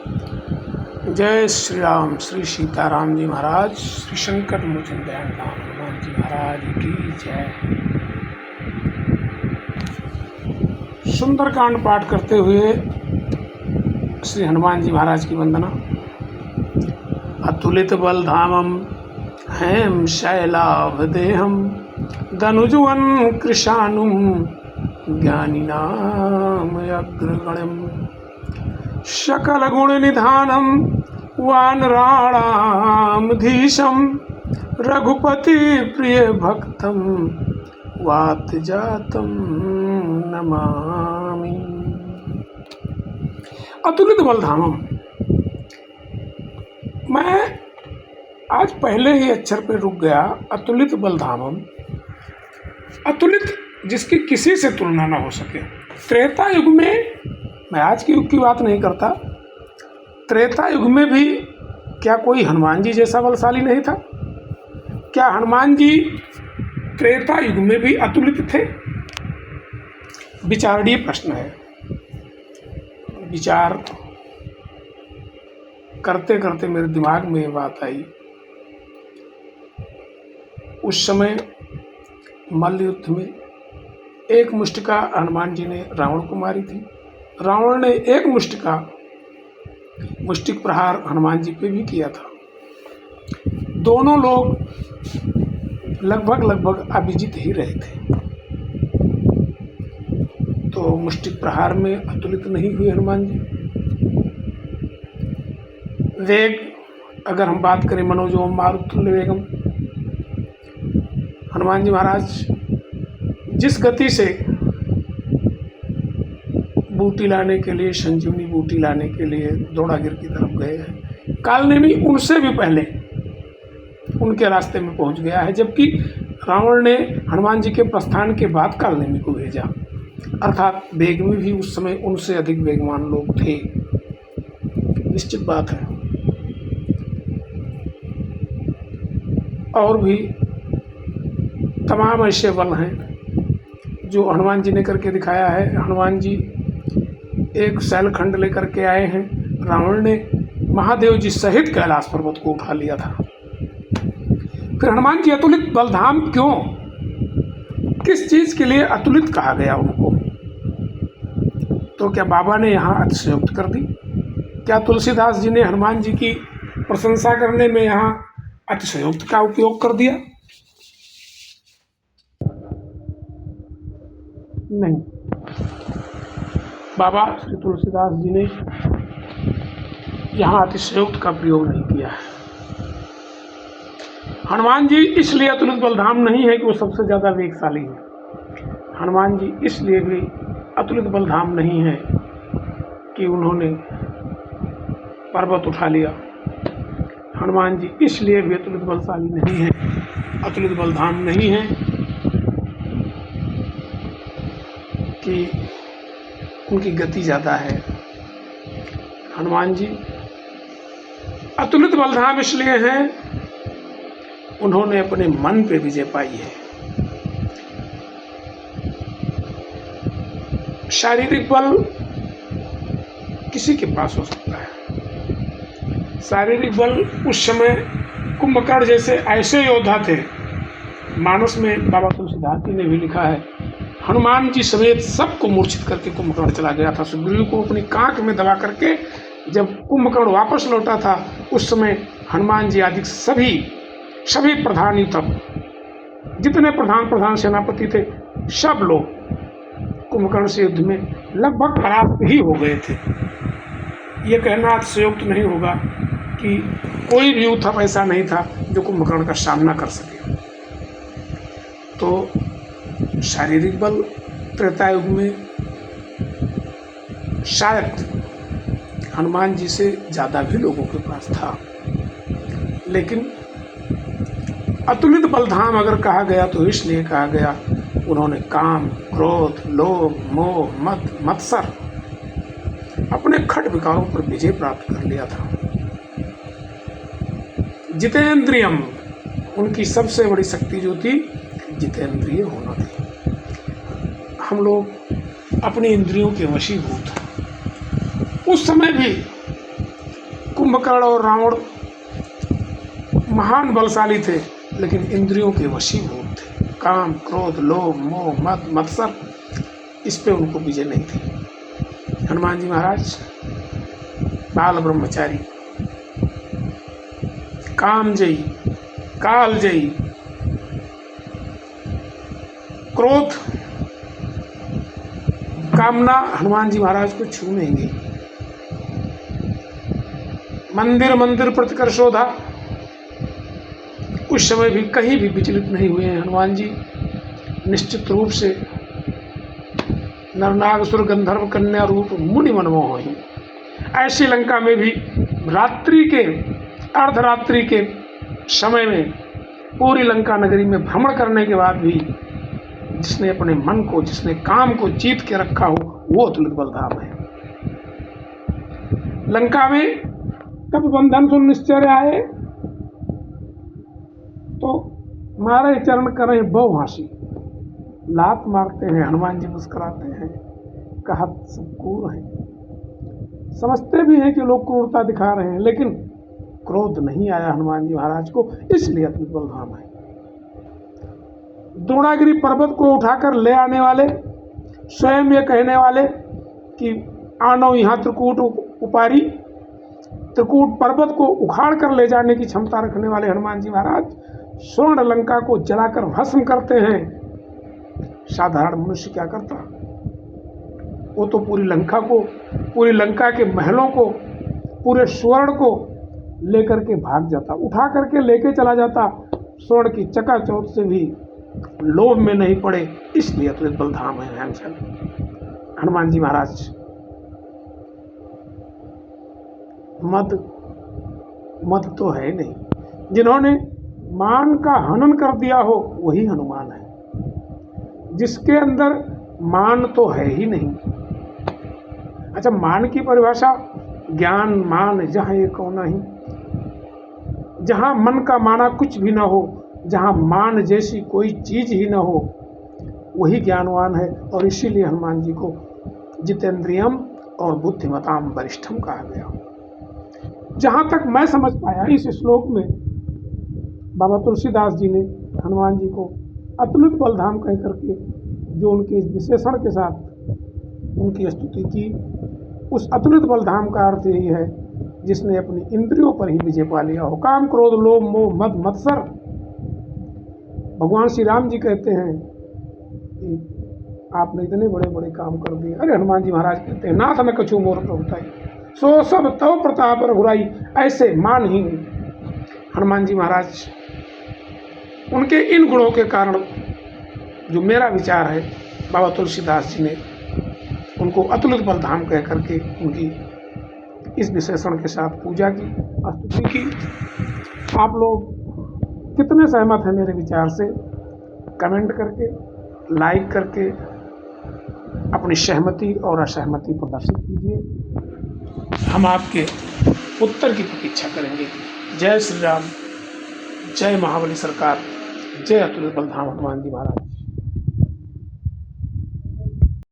जय श्री राम। श्री सीताराम जी महाराज, श्री संकट मोचन दयाल राम हनुमान जी महाराज की जय। सुंदरकांड पाठ करते हुए श्री हनुमान जी महाराज की वंदना। अतुलित बल धामम हेम शैलाभदेहम धनुजुवन कृशानुम ज्ञानिनाम अग्रगण्यम सकल गुण निधानम वानराणामधीशम रघुपति प्रिय भक्तम वात जातम नमामि। अतुलित बलधामम। मैं आज पहले ही अक्षर पे रुक गया। अतुलित बलधामम, अतुलित जिसकी किसी से तुलना ना हो सके। त्रेता युग में, मैं आज के युग की बात नहीं करता, त्रेता युग में भी क्या कोई हनुमान जी जैसा बलशाली नहीं था? क्या हनुमान जी त्रेता युग में भी अतुलित थे? विचारणीय प्रश्न है। विचार करते करते मेरे दिमाग में ये बात आई। उस समय मल्ल युद्ध में एक मुष्टिका हनुमान जी ने रावण को मारी थी। रावण ने एक मुष्टिक प्रहार हनुमान जी पे भी किया था। दोनों लोग लगभग अभिजीत ही रहे थे। तो मुष्टिक प्रहार में अतुलित नहीं हुए हनुमान जी। वेग, अगर हम बात करें मनोजोम मारुतुल्य वेगम, हनुमान जी महाराज जिस गति से बूटी लाने के लिए, संजीवनी बूटी लाने के लिए दौड़ागिर की तरफ गए हैं, कालनेमी उनसे भी पहले उनके रास्ते में पहुंच गया है। जबकि रावण ने हनुमान जी के प्रस्थान के बाद कालनेमी को भेजा, अर्थात वेग में भी उस समय उनसे अधिक वेगवान लोग थे। निश्चित बात है। और भी तमाम ऐसे बल हैं जो हनुमान जी ने करके दिखाया है। हनुमान जी एक शैलखंड लेकर के आए हैं। रावण ने महादेव जी सहित कैलाश पर्वत को उठा लिया था। फिर हनुमान जी अतुलित बलधाम क्यों? किस चीज के लिए अतुलित कहा गया उनको? तो क्या बाबा ने यहाँ अतिशयोक्ति कर दी? क्या तुलसीदास जी ने हनुमान जी की प्रशंसा करने में यहाँ अतिशयोक्ति का उपयोग कर दिया? नहीं, बाबा श्री तुलसीदास जी ने यहाँ अतिशयोक्ति का प्रयोग नहीं किया है। हनुमान जी इसलिए अतुलित बलधाम नहीं है कि वो सबसे ज़्यादा वेगशाली है। हनुमान जी इसलिए भी अतुलित बलधाम नहीं है कि उन्होंने पर्वत उठा लिया। हनुमान जी इसलिए भी अतुलित बलशाली नहीं है, अतुलित बलधाम नहीं है कि उनकी गति ज़्यादा है। हनुमान जी अतुलित बलधाम इसलिए हैं, उन्होंने अपने मन पे विजय पाई है। शारीरिक बल किसी के पास हो सकता है। शारीरिक बल उस समय कुंभकर्ण जैसे ऐसे योद्धा थे। मानस में बाबा तुलसीदास जी ने भी लिखा है, हनुमान जी समेत सबको मूर्छित करके कुंभकर्ण चला गया था। सुग्रीव को अपनी कांख में दबा करके जब कुंभकर्ण वापस लौटा था, उस समय हनुमान जी आदि सभी प्रधान युद्धक, जितने प्रधान सेनापति थे, सब लोग कुंभकर्ण से युद्ध में लगभग परास्त ही हो गए थे। ये कहना अतिशयोक्ति नहीं होगा कि कोई भी युद्ध ऐसा नहीं था जो कुंभकर्ण का सामना कर सके। तो शारीरिक बल त्रेता युग में शायद हनुमान जी से ज़्यादा भी लोगों के पास था। लेकिन अतुलित बलधाम अगर कहा गया तो इसलिए कहा गया, उन्होंने काम, क्रोध, लोभ, मोह, मत्सर अपने खट विकारों पर विजय प्राप्त कर लिया था। जितेंद्रियम, उनकी सबसे बड़ी शक्ति जो थी जितेंद्रिय होना थी। हम लोग अपनी इंद्रियों के वशीभूत हैं। उस समय भी कुंभकर्ण और रावण महान बलशाली थे, लेकिन इंद्रियों के वशीभूत थे। काम, क्रोध, लोभ, मोह, मद, मत्सर, इस पे उनको विजय नहीं थी। हनुमान जी महाराज बाल ब्रह्मचारी, कामजयी, कालजयी, क्रोध, कामना हनुमान जी महाराज को छू नहीं गई। मंदिर मंदिर प्रतिकर्षोधा, उस समय भी कहीं भी विचलित नहीं हुए हैं हनुमान जी। निश्चित रूप से नरनागसुर गंधर्व कन्या रूप मुनि मनमोह ही। ऐसी लंका में भी रात्रि के, अर्धरात्रि के समय में पूरी लंका नगरी में भ्रमण करने के बाद भी जिसने अपने मन को, जिसने काम को जीत के रखा हो, वो अतुलित बलधाम है। लंका में कब बंधन सुनिश्चय आए तो मारे चरण करें बहु हासी, लात मारते हैं हनुमान जी, मुस्कुराते हैं, कहत सब क्रूर है। समझते भी हैं कि लोग क्रूरता दिखा रहे हैं, लेकिन क्रोध नहीं आया हनुमान जी महाराज को, इसलिए अतुलित बलधाम है। द्रोणागिरी पर्वत को उठाकर ले आने वाले, स्वयं ये कहने वाले कि आनो यहाँ त्रिकूट उपारी, त्रिकूट पर्वत को उखाड़ कर ले जाने की क्षमता रखने वाले हनुमान जी महाराज स्वर्ण लंका को जलाकर भस्म करते हैं। साधारण मनुष्य क्या करता? वो तो पूरी लंका को, पूरी लंका के महलों को, पूरे स्वर्ण को लेकर के भाग जाता, उठा करके लेके चला जाता। स्वर्ण की चकाचौंध से भी लोभ में नहीं पड़े, इसलिए अतुलित बलधाम है हनुमान जी महाराज। मद तो है नहीं, जिन्होंने मान का हनन कर दिया हो वही हनुमान है, जिसके अंदर मान तो है ही नहीं। अच्छा, मान की परिभाषा ज्ञान मान जहाँ एक होना ही, जहाँ मन का माना कुछ भी ना हो, जहाँ मान जैसी कोई चीज ही ना हो, वही ज्ञानवान है। और इसीलिए हनुमान जी को जितेंद्रियम और बुद्धिमताम वरिष्ठम कहा गया। जहाँ तक मैं समझ पाया इस श्लोक में बाबा तुलसीदास जी ने हनुमान जी को अतुलित बलधाम कह करके जो उनके इस विशेषण के साथ उनकी स्तुति की, उस अतुलित बलधाम का अर्थ यही है जिसने अपनी इंद्रियों पर ही विजय पा लिया हो। काम, क्रोध, लोभ, मोह, मद, मत्सर। भगवान श्री राम जी कहते हैं कि आपने इतने बड़े बड़े काम कर दिए। अरे हनुमान जी महाराज कहते हैं, नाथ न कछु मोर प्रभुताई, सो सब तव प्रताप रघुराई। ऐसे मानहीन हनुमान जी महाराज, उनके इन गुणों के कारण जो मेरा विचार है, बाबा तुलसीदास जी ने उनको अतुलित बलधाम कह करके उनकी इस विशेषण के साथ पूजा की, स्तुति की। आप लोग कितने सहमत हैं मेरे विचार से? कमेंट करके, लाइक करके अपनी सहमति और असहमति प्रदर्शित कीजिए। हम आपके उत्तर की प्रतीक्षा करेंगे। जय श्री राम, जय महाबली सरकार, जय अतुलित बलधाम हनुमान जी महाराज।